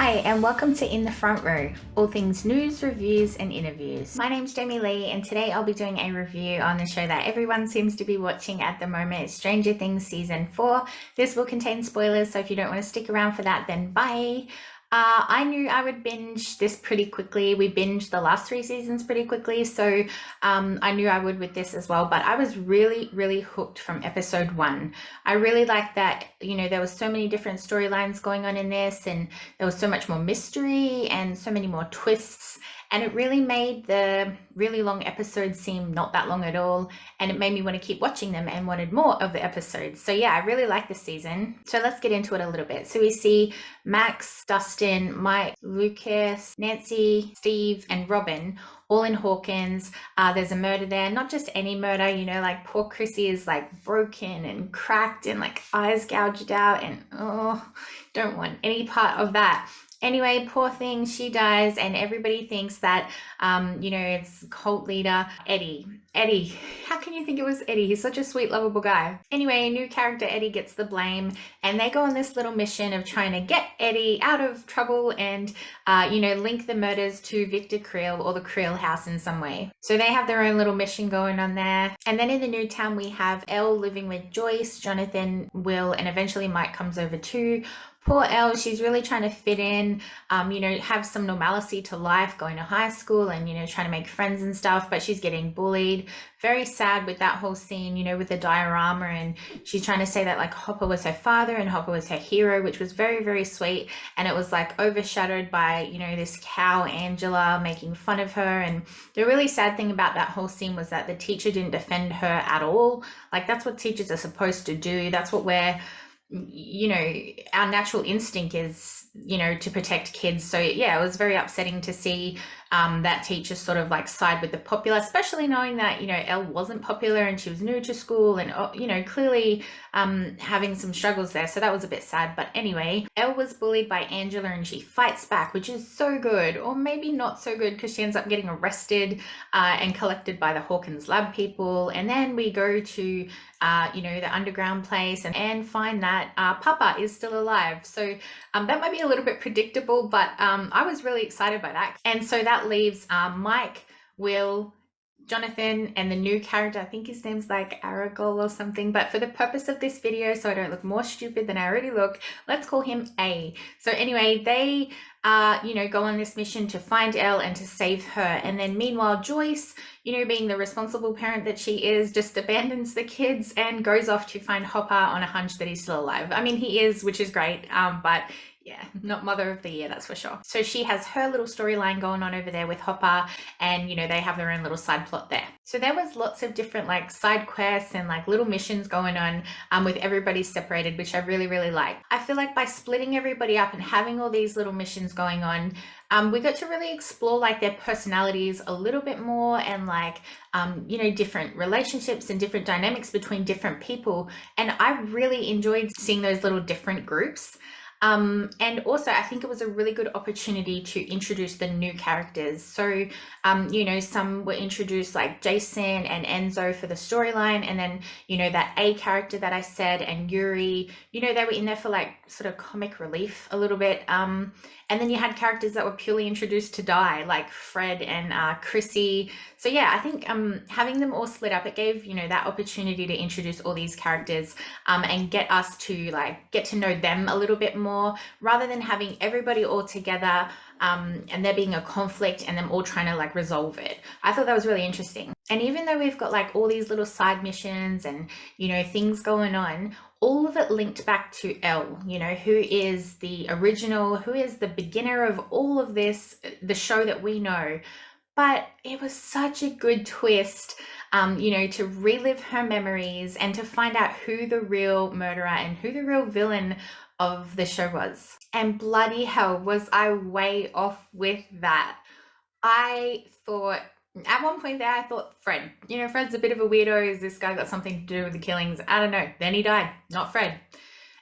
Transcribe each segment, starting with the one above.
Hi and welcome to In the Front Row, all things news, reviews and interviews. My name's Jamie Lee and today I'll be doing a review on the show that everyone seems to be watching at the moment, Stranger Things Season 4. This will contain spoilers, so if you don't want to stick around for that, then bye. I knew I would binge this pretty quickly. We binged the last 3 seasons pretty quickly, so I knew I would with this as well. But I was really hooked from episode 1. I really liked that, you know, there was so many different storylines going on in this, and there was so much more mystery and so many more twists. And it really made the really long episodes seem not that long at all. And it made me want to keep watching them and wanted more of the episodes. So yeah, I really like this season. So let's get into it a little bit. So we see Max, Dustin, Mike, Lucas, Nancy, Steve, and Robin all in Hawkins. There's a murder there, not just any murder, you know, like poor Chrissy is like broken and cracked and like eyes gouged out, and oh, don't want any part of that. Anyway, poor thing, she dies, and everybody thinks that, you know, it's cult leader Eddie. Eddie, how can you think it was Eddie? He's such a sweet, lovable guy. Anyway, new character Eddie gets the blame, and they go on this little mission of trying to get Eddie out of trouble and, you know, link the murders to Victor Creel or the Creel house in some way. So they have their own little mission going on there. And then in the new town, we have Elle living with Joyce, Jonathan, Will, and eventually Mike comes over too. Poor Elle, she's really trying to fit in, you know, have some normalcy to life, going to high school and, you know, trying to make friends and stuff, but she's getting bullied. Very sad with that whole scene, you know, with the diorama, and she's trying to say that like Hopper was her father and Hopper was her hero, which was very sweet. And it was like overshadowed by, you know, this cow Angela making fun of her. And the really sad thing about that whole scene was that the teacher didn't defend her at all. Like, that's what teachers are supposed to do. That's what we're, you know, our natural instinct is, you know, to protect kids. So yeah, it was very upsetting to see that teacher sort of like side with the popular, especially knowing that, you know, Elle wasn't popular and she was new to school and, you know, clearly having some struggles there. So that was a bit sad. But anyway, Elle was bullied by Angela and she fights back, which is so good, or maybe not so good, because she ends up getting arrested and collected by the Hawkins lab people. And then we go to, you know, the underground place and find that Papa is still alive. So that might be a little bit predictable, but I was really excited by that. And so that leaves Mike, Will, Jonathan, and the new character, I think his name's like Aragol or something, but for the purpose of this video, so I don't look more stupid than I already look, let's call him A. So anyway, they you know, go on this mission to find Elle and to save her. And then meanwhile, Joyce, you know, being the responsible parent that she is, just abandons the kids and goes off to find Hopper on a hunch that he's still alive. I mean, he is, which is great, but yeah, not mother of the year, that's for sure. So she has her little storyline going on over there with Hopper, and, you know, they have their own little side plot there. So there was lots of different like side quests and like little missions going on with everybody separated, which I really like. I feel like by splitting everybody up and having all these little missions going on, we got to really explore like their personalities a little bit more, and like, you know, different relationships and different dynamics between different people. And I really enjoyed seeing those little different groups. And also I think it was a really good opportunity to introduce the new characters. So, you know, some were introduced like Jason and Enzo for the storyline, and then, you know, that A character that I said and Yuri, you know, they were in there for like sort of comic relief a little bit. And then you had characters that were purely introduced to die, like Fred and Chrissy. So yeah, I think having them all split up, it gave, you know, that opportunity to introduce all these characters and get us to like get to know them a little bit more, rather than having everybody all together and there being a conflict and them all trying to like resolve it. I thought that was really interesting. And even though we've got like all these little side missions and, you know, things going on, all of it linked back to Elle, you know, who is the original, who is the beginner of all of this, the show that we know. But it was such a good twist, you know, to relive her memories and to find out who the real murderer and who the real villain of the show was. And bloody hell, was I way off with that. I thought, at one point there, I thought Fred, you know, Fred's a bit of a weirdo. Is this guy got something to do with the killings? I don't know. Then he died, not Fred.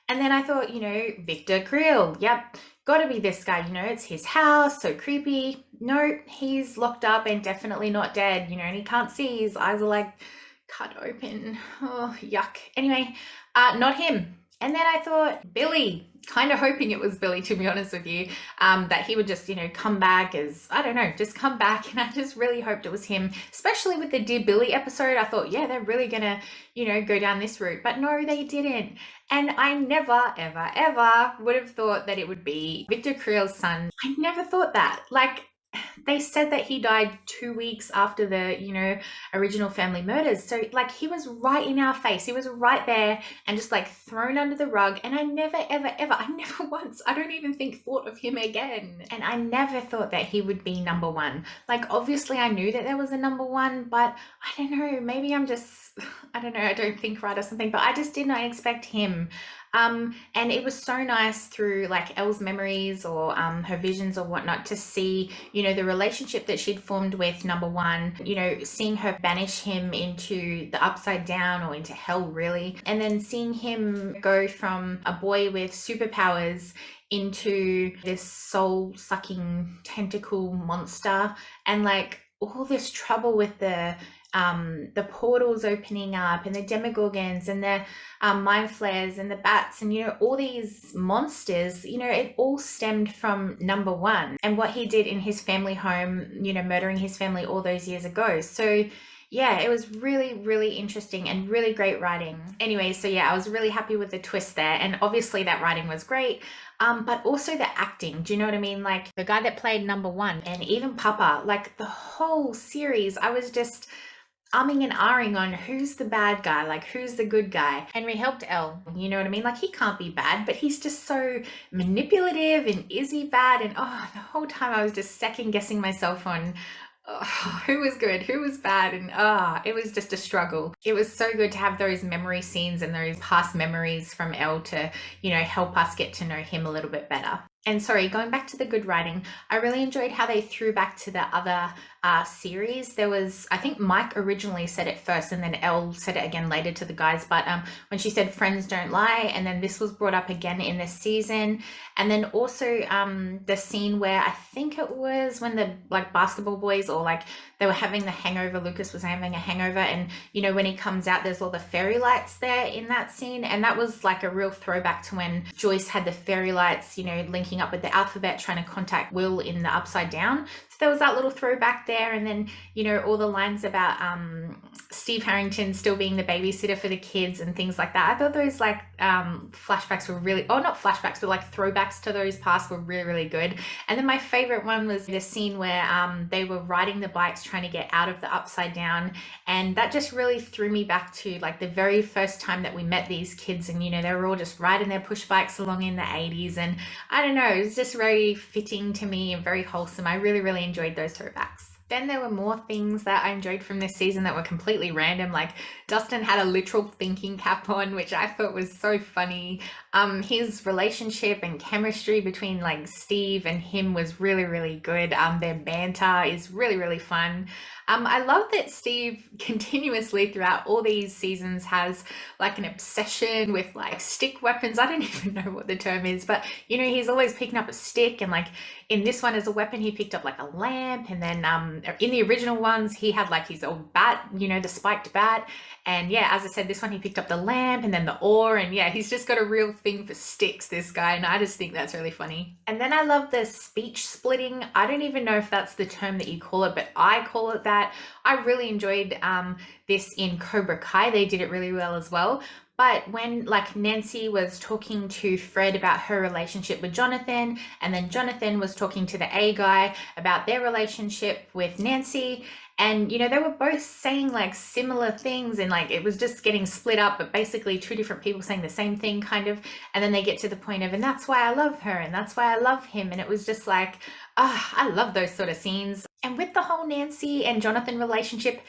And then I thought, you know, Victor Creel, yep, gotta be this guy, you know, it's his house, so creepy. No, he's locked up and definitely not dead, you know, and he can't see, his eyes are like cut open. Oh, yuck. Anyway, not him. And then I thought, Billy, kind of hoping it was Billy, to be honest with you, that he would just, you know, come back as, I don't know, just come back. And I just really hoped it was him, especially with the Dear Billy episode. I thought, yeah, they're really going to, you know, go down this route. But no, they didn't. And I never, ever, ever would have thought that it would be Victor Creel's son. I never thought that. Like, they said that he died 2 weeks after the, you know, original family murders. So like he was right in our face. He was right there and just like thrown under the rug. And I never, ever, ever, I never once, I don't even think thought of him again. And I never thought that he would be number one. Like obviously I knew that there was a number one, but I don't know, maybe I'm just, I don't know, I don't think right or something, but I just did not expect him. And it was so nice through like Elle's memories or her visions or whatnot to see, you know, the relationship that she'd formed with number one, you know, seeing her banish him into the upside down or into hell really, and then seeing him go from a boy with superpowers into this soul-sucking tentacle monster, and like all this trouble with the portals opening up and the demogorgons and the mind flares and the bats and, you know, all these monsters, you know, it all stemmed from number one and what he did in his family home, you know, murdering his family all those years ago. So yeah, it was really, really interesting and really great writing. Anyway, so yeah, I was really happy with the twist there. And obviously that writing was great. But also the acting, do you know what I mean? Like the guy that played number one and even Papa, like the whole series, I was just umming and ahhing on who's the bad guy, like who's the good guy. Henry helped Elle, you know what I mean? Like he can't be bad, but he's just so manipulative, and is he bad? And oh, the whole time I was just second guessing myself on who was good, who was bad, and it was just a struggle. It was so good to have those memory scenes and those past memories from Elle to, you know, help us get to know him a little bit better. And sorry, going back to the good writing, I really enjoyed how they threw back to the other series. There was, I think Mike originally said it first and then Elle said it again later to the guys, but when she said friends don't lie, and then this was brought up again in this season. And then also the scene where I think it was when the like basketball boys or like they were having the hangover, Lucas was having a hangover, and you know when he comes out there's all the fairy lights there in that scene, and that was like a real throwback to when Joyce had the fairy lights, you know, linking up with the alphabet trying to contact Will in the upside down. So there was that little throwback there, and then you know all the lines about Steve Harrington still being the babysitter for the kids and things like that. I thought those like flashbacks were really, oh not flashbacks, but like throwbacks to those past were really, really good. And then my favorite one was the scene where they were riding the bikes trying to get out of the upside down, and that just really threw me back to like the very first time that we met these kids, and you know they were all just riding their push bikes along in the 80s, and I don't know, it was just very fitting to me and very wholesome. I really, really enjoyed those throwbacks. Then there were more things that I enjoyed from this season that were completely random. Like Dustin had a literal thinking cap on, which I thought was so funny. His relationship and chemistry between like Steve and him was really, really good. Their banter is really, really fun. I love that Steve continuously throughout all these seasons has like an obsession with like stick weapons. I don't even know what the term is, but you know, he's always picking up a stick, and like in this one as a weapon, he picked up like a lamp, and then in the original ones, he had like his old bat, you know, the spiked bat. And yeah, as I said, this one he picked up the lamp and then the oar, and yeah, he's just got a real thing for sticks, this guy, and I just think that's really funny. And then I love the speech splitting. I don't even know if that's the term that you call it, but I call it that. I really enjoyed this in Cobra Kai. They did it really well as well. But when like Nancy was talking to Fred about her relationship with Jonathan, and then Jonathan was talking to the A guy about their relationship with Nancy, and you know they were both saying like similar things, and like it was just getting split up, but basically two different people saying the same thing kind of, and then they get to the point of, and that's why I love her and that's why I love him, and it was just like, I love those sort of scenes. And with the whole Nancy and Jonathan relationship,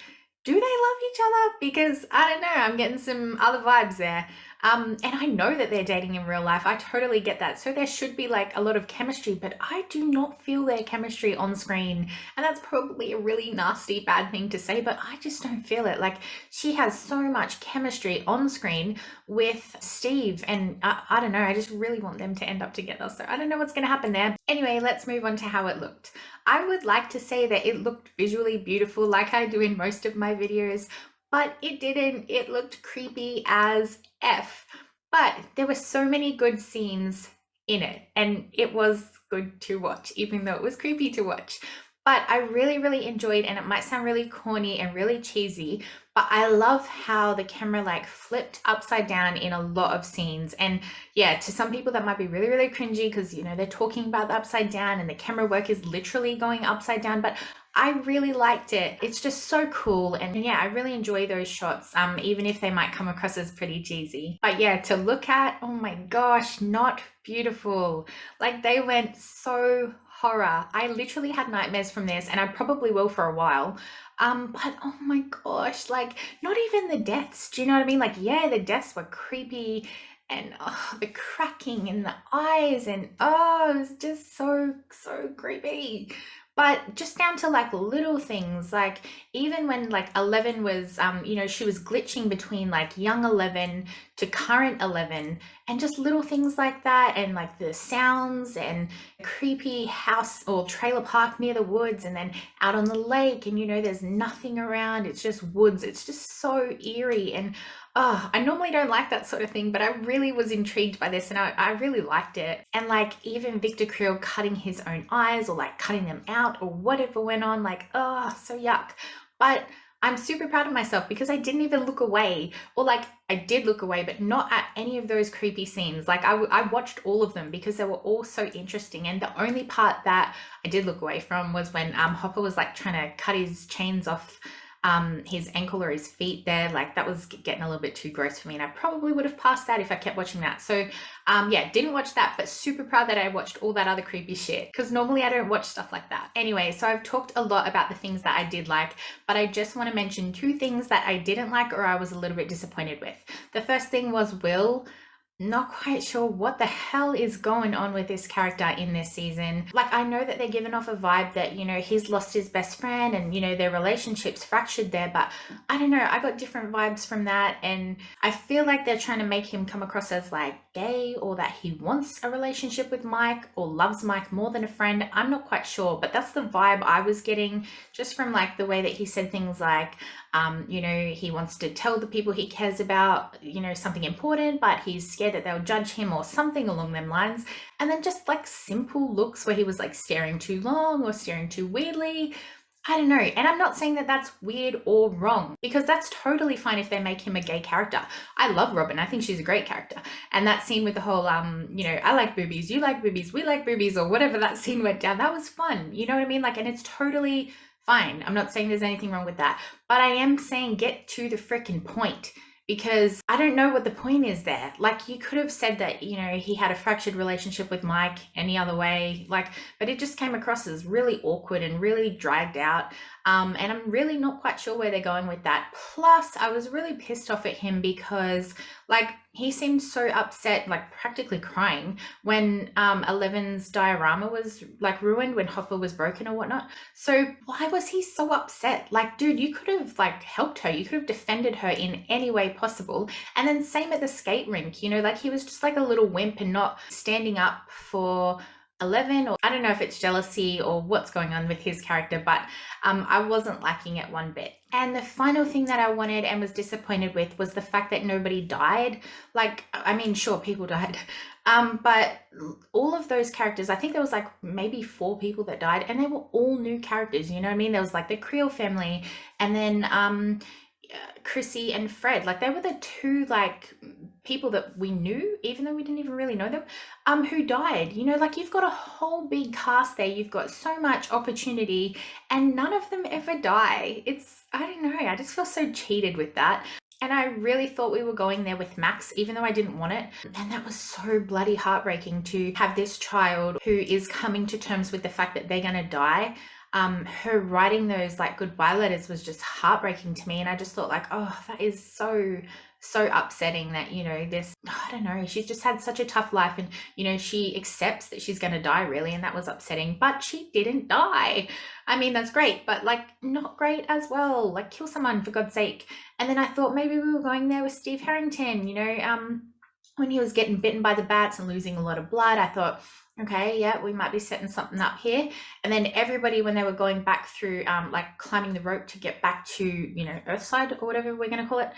do they love each other? Because I don't know, I'm getting some other vibes there. And I know that they're dating in real life. I totally get that. So there should be like a lot of chemistry, but I do not feel their chemistry on screen. And that's probably a really nasty, bad thing to say, but I just don't feel it. Like she has so much chemistry on screen with Steve, and I don't know, I just really want them to end up together. So I don't know what's going to happen there. Anyway, let's move on to how it looked. I would like to say that it looked visually beautiful like I do in most of my videos, but it didn't. It looked creepy as F. But there were so many good scenes in it, and it was good to watch, even though it was creepy to watch. But I really, really enjoyed, and it might sound really corny and really cheesy, but I love how the camera like flipped upside down in a lot of scenes. And yeah, to some people that might be really, really cringy because, you know, they're talking about the upside down and the camera work is literally going upside down, but I really liked it. It's just so cool. And yeah, I really enjoy those shots, even if they might come across as pretty cheesy. But yeah, to look at, oh my gosh, not beautiful. Like they went so horror. I literally had nightmares from this, and I probably will for a while. But oh my gosh, like not even the deaths. Do you know what I mean? Like, yeah, the deaths were creepy, and oh, the cracking in the eyes, and oh, it was just so, so creepy. But just down to like little things, like even when like 11 was, you know, she was glitching between like young 11 to current 11, and just little things like that, and like the sounds and creepy house or trailer park near the woods, and then out on the lake, and you know, there's nothing around, it's just woods. It's just so eerie. And oh, I normally don't like that sort of thing, but I really was intrigued by this, and I really liked it. And like even Victor Creel cutting his own eyes or like cutting them out or whatever went on, like, oh, so yuck. But I'm super proud of myself because I didn't even look away, or like I did look away, but not at any of those creepy scenes. Like I watched all of them because they were all so interesting. And the only part that I did look away from was when Hopper was like trying to cut his chains off his ankle or his feet there. Like that was getting a little bit too gross for me, and I probably would have passed that if I kept watching that. So yeah, didn't watch that, but super proud that I watched all that other creepy shit, because normally I don't watch stuff like that. Anyway, so I've talked a lot about the things that I did like, but I just want to mention two things that I didn't like or I was a little bit disappointed with. The first thing was Will. Not quite sure what the hell is going on with this character in this season. Like, I know that they're giving off a vibe that, you know, he's lost his best friend and, you know, their relationship's fractured there, but I don't know, I got different vibes from that, and I feel like they're trying to make him come across as like gay, or that he wants a relationship with Mike or loves Mike more than a friend. I'm not quite sure, but that's the vibe I was getting just from like the way that he said things like, you know, he wants to tell the people he cares about, you know, something important, but he's scared that they'll judge him or something along them lines. And then just like simple looks where he was like staring too long or staring too weirdly. I don't know. And I'm not saying that that's weird or wrong, because that's totally fine if they make him a gay character. I love Robin. I think she's a great character. And that scene with the whole, you know, I like boobies, you like boobies, we like boobies, or whatever that scene went down, that was fun. You know what I mean? Like, and it's totally fine. I'm not saying there's anything wrong with that, but I am saying get to the freaking point, because I don't know what the point is there. Like, you could have said that, you know, he had a fractured relationship with Mike any other way, like, but it just came across as really awkward and really dragged out. And I'm really not quite sure where they're going with that. Plus, I was really pissed off at him because, like, he seemed so upset, like practically crying, when 11's diorama was like ruined, when Hopper was broken or whatnot. So why was he so upset? Like, dude, you could have like helped her. You could have defended her in any way possible. And then same at the skate rink, you know, like he was just like a little wimp and not standing up for 11, or I don't know if it's jealousy or what's going on with his character, but I wasn't liking it one bit. And the final thing that I wanted and was disappointed with was the fact that nobody died. Like, I mean, sure, people died, but all of those characters, I think there was like maybe 4 people that died, and they were all new characters, you know what I mean? There was like the Creel family, and then Chrissy and Fred, like they were the 2 like people that we knew, even though we didn't even really know them, who died. You know, like you've got a whole big cast there, you've got so much opportunity, and none of them ever die. It's, I don't know, I just feel so cheated with that. And I really thought we were going there with Max, even though I didn't want it. And that was so bloody heartbreaking to have this child who is coming to terms with the fact that they're gonna die. Her writing those like goodbye letters was just heartbreaking to me, and I just thought like, oh, that is so upsetting that, you know, this, I don't know, she's just had such a tough life, and you know, she accepts that she's going to die really, and that was upsetting. But she didn't die. I mean, that's great, but like not great as well. Like, kill someone for God's sake. And then I thought maybe we were going there with Steve Harrington, you know, when he was getting bitten by the bats and losing a lot of blood. I thought, okay, yeah, we might be setting something up here. And then everybody, when they were going back through, like climbing the rope to get back to, you know, Earthside or whatever we're going to call it,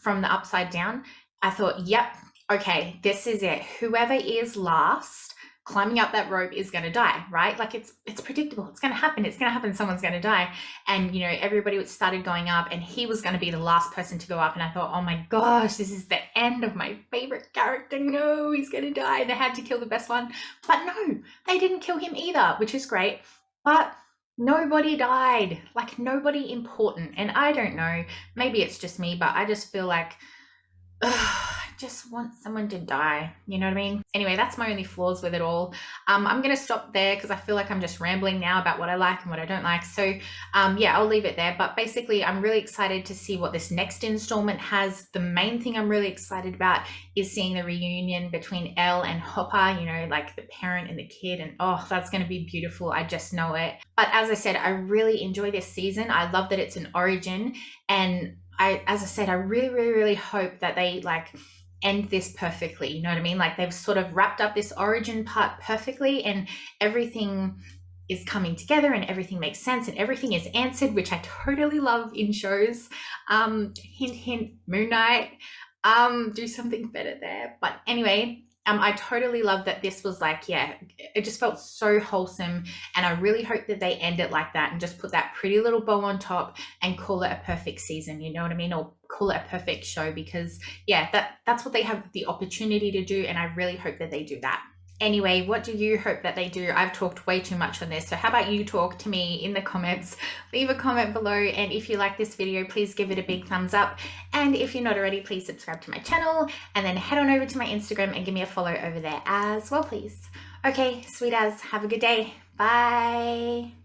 from the upside down, I thought, yep, okay, this is it. Whoever is last climbing up that rope is going to die, right? Like it's predictable. It's going to happen. It's going to happen. Someone's going to die. And, you know, everybody started going up and he was going to be the last person to go up. And I thought, oh my gosh, this is the end of my favorite character. No, he's going to die. And they had to kill the best one. But no, they didn't kill him either, which is great. But nobody died, like nobody important. And I don't know, maybe it's just me, but I just feel like, I just want someone to die, you know what I mean? Anyway, that's my only flaws with it all. I'm gonna stop there because I feel like I'm just rambling now about what I like and what I don't like. So yeah, I'll leave it there. But basically, I'm really excited to see what this next installment has. The main thing I'm really excited about is seeing the reunion between Elle and Hopper, you know, like the parent and the kid, and oh, that's gonna be beautiful. I just know it. But as I said, I really enjoy this season. I love that it's an origin, and as I said, I really hope that they like end this perfectly. You know what I mean? Like they've sort of wrapped up this origin part perfectly and everything is coming together and everything makes sense and everything is answered, which I totally love in shows. Hint, hint, Moon Knight. Do something better there. But anyway, I totally love that this was like, yeah, it just felt so wholesome. And I really hope that they end it like that and just put that pretty little bow on top and call it a perfect season, you know what I mean? Or call it a perfect show, because yeah, that's what they have the opportunity to do. And I really hope that they do that. Anyway, what do you hope that they do? I've talked way too much on this. So how about you talk to me in the comments? Leave a comment below. And if you like this video, please give it a big thumbs up. And if you're not already, please subscribe to my channel and then head on over to my Instagram and give me a follow over there as well, please. Okay, sweet as, have a good day. Bye.